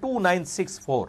2964।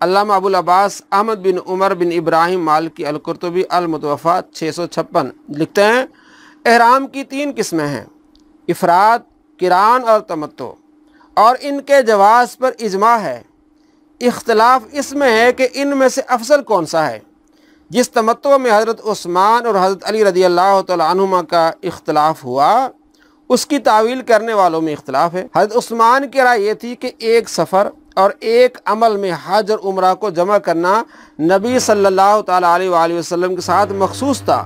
علامہ ابو العباس احمد بن عمر بن ابراہیم مالکی القرطبی المتوفا 656 لکھتے ہیں احرام کی 3 قسمیں ہیں، افراد، قران اور تمتع، اور ان کے جواز پر اجماع ہے۔ اختلاف اس میں ہے کہ ان میں سے افضل کون سا ہے۔ جس تمتع میں حضرت عثمان اور حضرت علی رضی اللہ تعالیٰ عنہما کا اختلاف ہوا اس کی تعویل کرنے والوں میں اختلاف ہے۔ حضرت عثمان کی رائے یہ تھی کہ ایک سفر اور ایک عمل میں حج اور عمرہ کو جمع کرنا نبی صلی اللہ تعالیٰ علیہ وآلہ وسلم کے ساتھ مخصوص تھا۔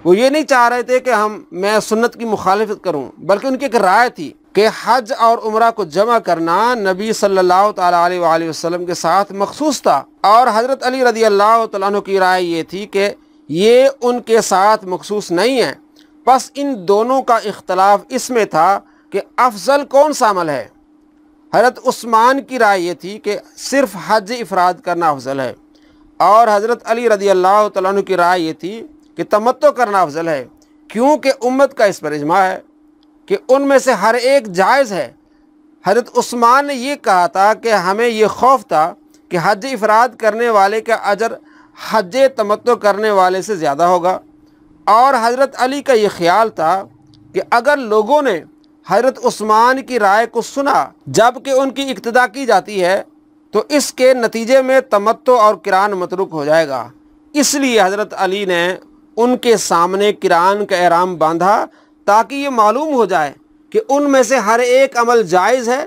وہ یہ نہیں چاہ رہے تھے کہ میں سنت کی مخالفت کروں، بلکہ ان کی ایک رائے تھی کہ حج اور عمرہ کو جمع کرنا نبی صلی اللہ تعالیٰ علیہ وآلہ وسلم کے ساتھ مخصوص تھا، اور حضرت علی رضی اللہ تعالیٰ عنہ کی رائے یہ تھی کہ یہ ان کے ساتھ مخصوص نہیں ہے۔ بس ان دونوں کا اختلاف اس میں تھا کہ افضل کون سا عمل ہے۔ حضرت عثمان کی رائے یہ تھی کہ صرف حج افراد کرنا افضل ہے، اور حضرت علی رضی اللہ تعالیٰ عنہ کی رائے یہ تھی کہ تمتع کرنا افضل ہے، کیونکہ امت کا اس پر اجماع ہے کہ ان میں سے ہر ایک جائز ہے۔ حضرت عثمان نے یہ کہا تھا کہ ہمیں یہ خوف تھا کہ حج افراد کرنے والے کا اجر حج تمتع کرنے والے سے زیادہ ہوگا، اور حضرت علی کا یہ خیال تھا کہ اگر لوگوں نے حضرت عثمان کی رائے کو سنا جب کہ ان کی اقتدا کی جاتی ہے تو اس کے نتیجے میں تمتع اور قران متروک ہو جائے گا۔ اس لیے حضرت علی نے ان کے سامنے قران کا احرام باندھا تاکہ یہ معلوم ہو جائے کہ ان میں سے ہر ایک عمل جائز ہے،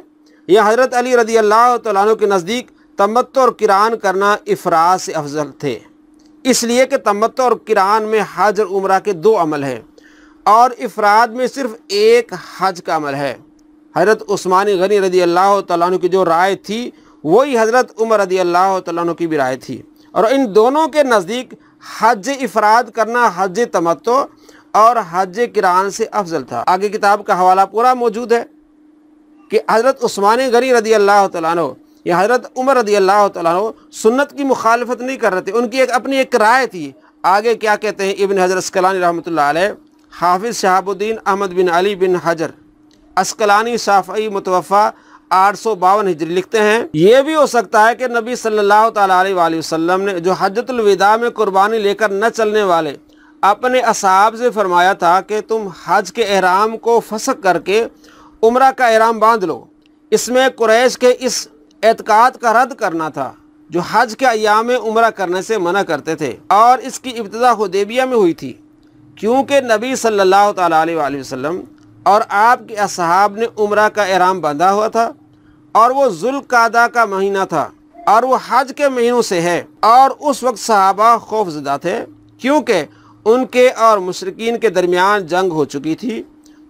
یا حضرت علی رضی اللہ تعالیٰ عنہ کے نزدیک تمتع اور قران کرنا افراد سے افضل تھے، اس لیے کہ تمتع اور قران میں حج اور عمرہ کے 2 عمل ہیں، اور افراد میں صرف ایک حج کا عمل ہے۔ حضرت عثمان غنی رضی اللہ تعالیٰ عنہ کی جو رائے تھی وہی حضرت عمر رضی اللہ تعالیٰ عنہ کی بھی رائے تھی، اور ان دونوں کے نزدیک حج افراد کرنا حج تمتع اور حج قران سے افضل تھا۔ آگے کتاب کا حوالہ پورا موجود ہے کہ حضرت عثمان غنی رضی اللہ تعالیٰ عنہ یا حضرت عمر رضی اللہ تعالیٰ عنہ سنت کی مخالفت نہیں کر رہے تھے، ان کی اپنی ایک رائے تھی۔ آگے کیا کہتے ہیں ابن حجر عسقلانی رحمۃ اللہ علیہ، حافظ شہاب الدین احمد بن علی بن حجر عسقلانی شافعی متوفا 852 ہجری لکھتے ہیں یہ بھی ہو سکتا ہے کہ نبی صلی اللہ تعالیٰ علیہ وآلہ وسلم نے جو حجۃ الوداع میں قربانی لے کر نہ چلنے والے اپنے اصحاب سے فرمایا تھا کہ تم حج کے احرام کو فسخ کر کے عمرہ کا احرام باندھ لو، اس میں قریش کے اس اعتقاد کا رد کرنا تھا جو حج کے ایام عمرہ کرنے سے منع کرتے تھے، اور اس کی ابتدا حدیبیہ میں ہوئی تھی، کیونکہ نبی صلی اللہ تعالیٰ علیہ وآلہ وسلم اور آپ کے اصحاب نے عمرہ کا احرام باندھا ہوا تھا، اور وہ ذوالقعدہ کا مہینہ تھا، اور وہ حج کے مہینوں سے ہے، اور اس وقت صحابہ خوف زدہ تھے کیونکہ ان کے اور مشرکین کے درمیان جنگ ہو چکی تھی،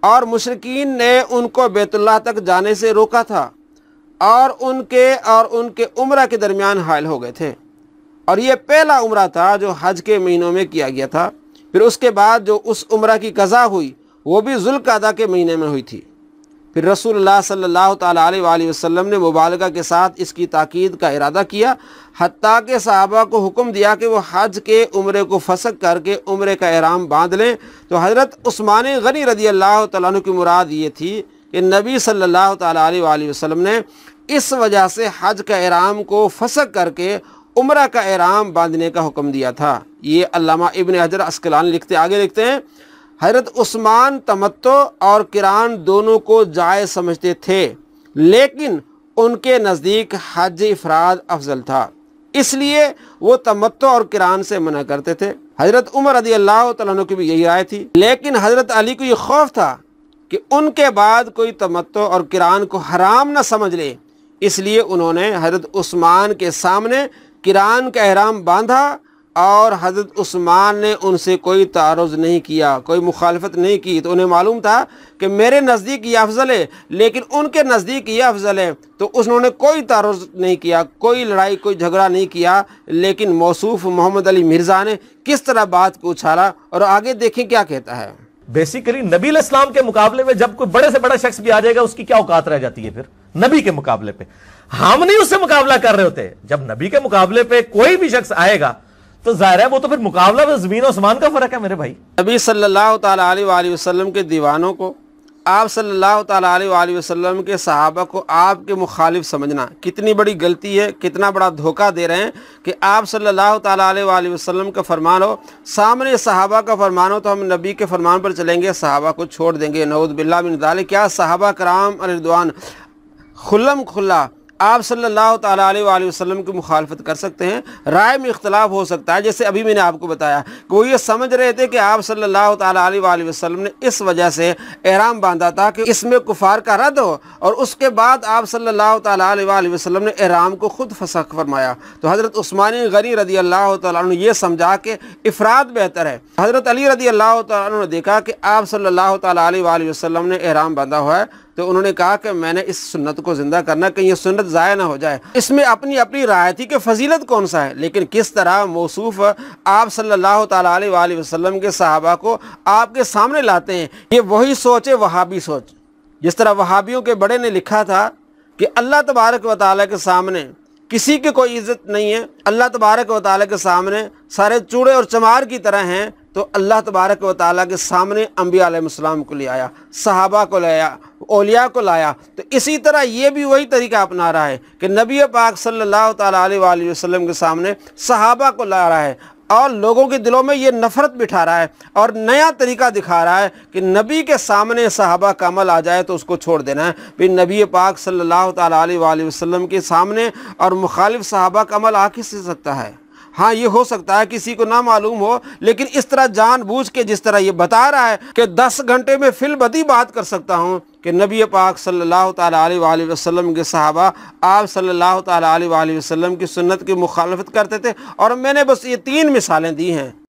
اور مشرکین نے ان کو بیت اللہ تک جانے سے روکا تھا، اور ان کے عمرہ کے درمیان حائل ہو گئے تھے، اور یہ پہلا عمرہ تھا جو حج کے مہینوں میں کیا گیا تھا۔ پھر اس کے بعد جو اس عمرہ کی قضا ہوئی وہ بھی ذوالقعدہ کے مہینے میں ہوئی تھی۔ پھر رسول اللہ صلی اللہ تعالیٰ علیہ وآلہ وسلم نے مبالغہ کے ساتھ اس کی تاکید کا ارادہ کیا، حتیٰ کہ صحابہ کو حکم دیا کہ وہ حج کے عمرے کو فسخ کر کے عمرے کا احرام باندھ لیں۔ تو حضرت عثمان غنی رضی اللہ تعالیٰ عنہ کی مراد یہ تھی کہ نبی صلی اللہ تعالیٰ علیہ وآلہ وسلم نے اس وجہ سے حج کا احرام کو فسخ کر کے عمرہ کا احرام باندھنے کا حکم دیا تھا۔ یہ علامہ ابن حجر عسقلانی آگے لکھتے ہیں حضرت عثمان تمتع اور قران دونوں کو جائز سمجھتے تھے، لیکن ان کے نزدیک حج افراد افضل تھا، اس لیے وہ تمتع اور قران سے منع کرتے تھے۔ حضرت عمر رضی اللہ تعالیٰ عنہ کی بھی یہی رائے تھی، لیکن حضرت علی کو یہ خوف تھا کہ ان کے بعد کوئی تمتع اور قران کو حرام نہ سمجھ لے، اس لیے انہوں نے حضرت عثمان کے سامنے قران کا احرام باندھا، اور حضرت عثمان نے ان سے کوئی تعارض نہیں کیا، کوئی مخالفت نہیں کی۔ تو انہیں معلوم تھا کہ میرے نزدیک یہ افضل ہے لیکن ان کے نزدیک یہ افضل ہے، تو انہوں نے کوئی تعارض نہیں کیا، کوئی لڑائی کوئی جھگڑا نہیں کیا۔ لیکن موصوف محمد علی مرزا نے کس طرح بات کو اچھالا، اور آگے دیکھیں کیا کہتا ہے۔ بیسیکلی نبی علیہ السلام کے مقابلے میں جب کوئی بڑے سے بڑا شخص بھی آ جائے گا اس کی کیا اوقات رہ جاتی ہے؟ پھر نبی کے مقابلے پہ ہم نہیں اس سے مقابلہ کر رہے ہوتے، جب نبی کے مقابلے پہ کوئی بھی شخص آئے گا تو ظاہر ہے وہ تو پھر مقابلہ میں زمین و آسمان کا فرق ہے میرے بھائی۔ نبی صلی اللہ تعالیٰ علیہ وآلہ وسلم کے دیوانوں کو آپ صلی اللہ تعالیٰ علیہ وآلہ وسلم کے صحابہ کو آپ کے مخالف سمجھنا کتنی بڑی غلطی ہے، کتنا بڑا دھوکہ دے رہے ہیں کہ آپ صلی اللہ تعالیٰ علیہ وآلہ وسلم کا فرمان ہو، سامنے صحابہ کا فرمان ہو تو ہم نبی کے فرمان پر چلیں گے، صحابہ کو چھوڑ دیں گے، نعوذ باللہ من ذالک۔ کیا صحابہ کرام علیہ رضوان کھلم کھلا آپ صلی اللہ تعالیٰ علیہ وآلہ وسلم کی مخالفت کر سکتے ہیں؟ رائے میں اختلاف ہو سکتا ہے، جیسے ابھی میں نے آپ کو بتایا کہ وہ یہ سمجھ رہے تھے کہ آپ صلی اللہ تعالیٰ علیہ وآلہ وسلم نے اس وجہ سے احرام باندھا تھا کہ اس میں کفار کا رد ہو، اور اس کے بعد آپ صلی اللہ تعالیٰ علیہ وآلہ وسلم نے احرام کو خود فسخ فرمایا۔ تو حضرت عثمان غنی رضی اللہ تعالیٰ عنہ نے یہ سمجھا کہ افراد بہتر ہے۔ حضرت علی رضی اللہ تعالیٰ عنہ نے دیکھا کہ آپ صلی اللہ تعالیٰ علیہ وآلہ وسلم نے احرام باندھا ہوا ہے، تو انہوں نے کہا کہ میں نے اس سنت کو زندہ کرنا کہ یہ سنت ضائع نہ ہو جائے۔ اس میں اپنی اپنی رائے تھی کہ فضیلت کون سا ہے، لیکن کس طرح موصوف آپ صلی اللہ تعالیٰ علیہ وآلہ وسلم کے صحابہ کو آپ کے سامنے لاتے ہیں۔ یہ وہی سوچ ہے وہابی سوچ، جس طرح وہابیوں کے بڑے نے لکھا تھا کہ اللہ تبارک و تعالیٰ کے سامنے کسی کی کوئی عزت نہیں ہے، اللہ تبارک و تعالیٰ کے سامنے سارے چوڑے اور چمار کی طرح ہیں، تو اللہ تبارک و تعالیٰ کے سامنے انبیاء علیہ السلام کو لے آیا، صحابہ کو لایا، اولیاء کو لایا۔ تو اسی طرح یہ بھی وہی طریقہ اپنا رہا ہے کہ نبی پاک صلی اللہ تعالیٰ علیہ وآلہ وسلم کے سامنے صحابہ کو لا رہا ہے، اور لوگوں کے دلوں میں یہ نفرت بٹھا رہا ہے، اور نیا طریقہ دکھا رہا ہے کہ نبی کے سامنے صحابہ کا عمل آ جائے تو اس کو چھوڑ دینا ہے۔ پھر نبی پاک صلی اللہ تعالیٰ علیہ وآلہ وسلم کے سامنے اور مخالف صحابہ کا عمل آ کس سے سکتا ہے؟ ہاں یہ ہو سکتا ہے کسی کو نہ معلوم ہو، لیکن اس طرح جان بوجھ کے جس طرح یہ بتا رہا ہے کہ 10 گھنٹے میں فی البدی بات کر سکتا ہوں کہ نبی پاک صلی اللہ تعالیٰ علیہ وآلہ وسلم کے صحابہ آپ صلی اللہ تعالیٰ علیہ وآلہ وسلم کی سنت کی مخالفت کرتے تھے، اور میں نے بس یہ 3 مثالیں دی ہیں۔